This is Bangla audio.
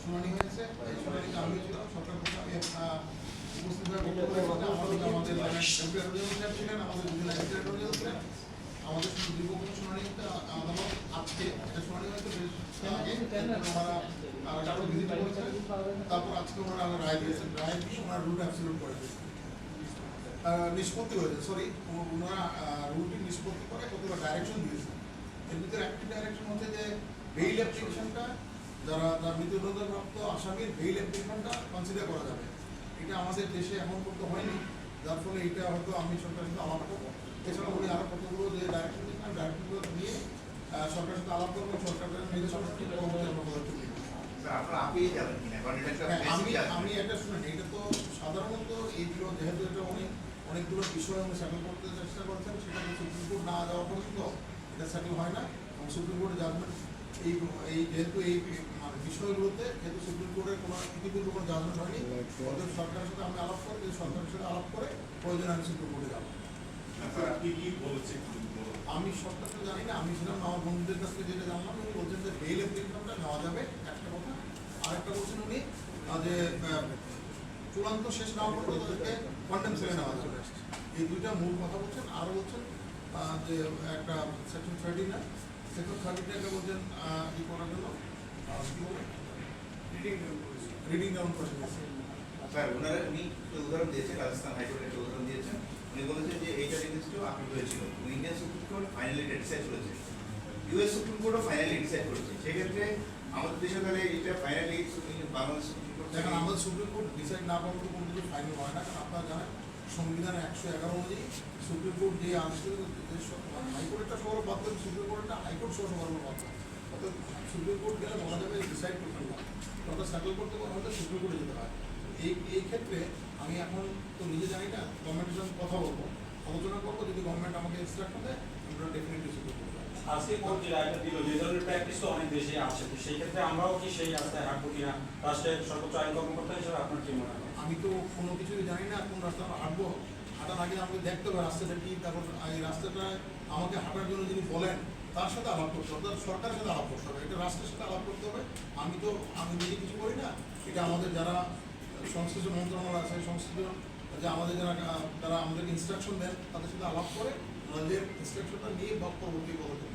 শুনানি হয়েছে। এই শুনানিতে আমি ছিলাম, সরকার থেকে আমি উপস্থিত হয়ে আমাদের ছিলেন, আমাদের ছিলেন, আমাদের দীর্ঘক্ষণ শুনানি হতে আদালত আজকে একটা শুনানি হয়েছে তারপর আজকে ওনারা রায় দিয়েছেন। রায় দিয়ে ওনারা রুট অ্যাবসলিউট করে দিয়েছেন, নিষ্পত্তি হয়েছে, সরি ওনারা রুলটি নিষ্পত্তি করে কতগুলো ডাইরেকশন দিয়েছেন। এর ভিতরে একটি ডাইরেকশন হচ্ছে যে বেইল অ্যাপ্লিকেশনটা যারা তার মৃত্যুদণ্ডপ্রাপ্ত আসামির বেইল অ্যাপ্লিকেশনটা কনসিডার করা যাবে। এটা আমাদের দেশে এখন পর্যন্ত হয়নি, যার ফলে এটা হয়তো আমি সরকারের সাথে আলাপ করবো। এছাড়া উনি আরও কতগুলো যে ডাইরেকশন দিচ্ছেন, ডাইরেকশনগুলো নিয়ে সরকারের সাথে আলাপ করবো, সরকারের নির্দেশনা আমি এটা শুনেন। এটা তো সাধারণত এইগুলো যেহেতু এটা অনেকগুলো বিষয় আমি সেটেল করতে চেষ্টা করছেন, সেটা সুপ্রিম কোর্ট না যাওয়া পর্যন্ত এটা সেটেল হয় না। এবং সুপ্রিম কোর্টে জাজমেন্ট এই যেহেতু এই মানে বিষয়গুলোতে যেহেতু সুপ্রিম কোর্টের কোনো ইতিপূর্বে কোনো জাজমেন্ট হয়নি, ওদের সরকারের সাথে আমি আলাপ করে সরকারের সাথে আলাপ করে প্রয়োজন আমি সুপ্রিম কোর্টে যাবো। আমি সরকারটা জানি না, আমি ছিলাম আমার বন্ধুদের কাছ থেকে যেটা জানলাম, উনি বলছেন যে বেইল অ্যাপ্লিকেশনটা নেওয়া যাবে একটা কথা। আরেকটা বলছেন উনি যে চূড়ান্ত শেষ না হওয়ার পর তাদেরকে কন্ডেম সেলে নেওয়া যাবে। এই দুইটা মূল কথা বলছেন। আরও বলছেন যে একটা সেকশন 30 না, সেকশন 30টা বলছেন ই করার জন্য কি বলেন রিডিং ডাউন প্রসিডিউর। স্যার ওনারা উনি উদাহরণ দিয়েছেন, রাজস্থান হাইকোর্টের একটা উদাহরণ দিয়েছেন। উনি বলেছেন যে এইটা রেজিস্ট্রিও আপিল হয়েছিল, Indian supreme court finally decide করেছে, ইউএস সুপ্রিম কোর্টও ফাইনালি ডিসাইড করেছে। সেক্ষেত্রে আমাদের দেশে তাহলে এটা ফাইনালি বাংলাদেশ সুপ্রিম কোর্ট, দেখেন আমাদের সুপ্রিম কোর্ট ডিসাইড না করার কোনো কিছু ফাইনাল হয় না। কারণ আপনারা জানেন সংবিধান 111 অনুযায়ী সুপ্রিম কোর্ট যে আনুষ্ঠানিক হাইকোর্টটা সবার বাধ্য, সুপ্রিম কোর্টটা হাইকোর্ট সহ সবার বাধ্য। অর্থাৎ সুপ্রিম কোর্ট গেলে বলা যাবে ডিসাইড করতে হয়, ওটা সেটেল করতে হলে সুপ্রিম কোর্টে যেতে হয়। এই ক্ষেত্রে আমি এখন তো নিজে জানি না, গভর্নমেন্টের সঙ্গে কথা বলবো, আলোচনা করবো। যদি গভর্নমেন্ট আমাকে ইনস্ট্রাকশন দেয় আমরা ডেফিনেটলি সুপ্রিম কোর্ট। আজকে কোর্ট যে রায়টা দিল, যে ধরনের প্র্যাকটিস তো অনেক দেশে আছে, তো সেই ক্ষেত্রে আমরাও কি সেই রাস্তায় হাঁটবো কিনা, রাষ্ট্রের সর্বোচ্চ আইন কর্মকর্তা হিসেবে আপনার কি মনে হয়? আমি তো কোনো কিছুই জানি না, কোন রাস্তা হাঁটবো। হাঁটার আগে আমাকে দেখতে হবে রাস্তাটা কি, তারপর এই রাস্তাটা আমাকে হাঁটার জন্য যিনি বলেন তার সাথে আলাপ করতে হবে, সরকারের সাথে আলাপ করতে হবে, এটা রাষ্ট্রের সাথে আলাপ করতে হবে। আমি নিজে কিছু করি না, এটা আমাদের যারা সংশ্লিষ্ট মন্ত্রণালয় আছে, সংশ্লিষ্ট যে আমাদের যারা আমাদেরকে ইনস্ট্রাকশন দেন তাদের সাথে আলাপ করে ওনাদের ইনস্ট্রাকশনটা নিয়ে পরবর্তী পদক্ষেপ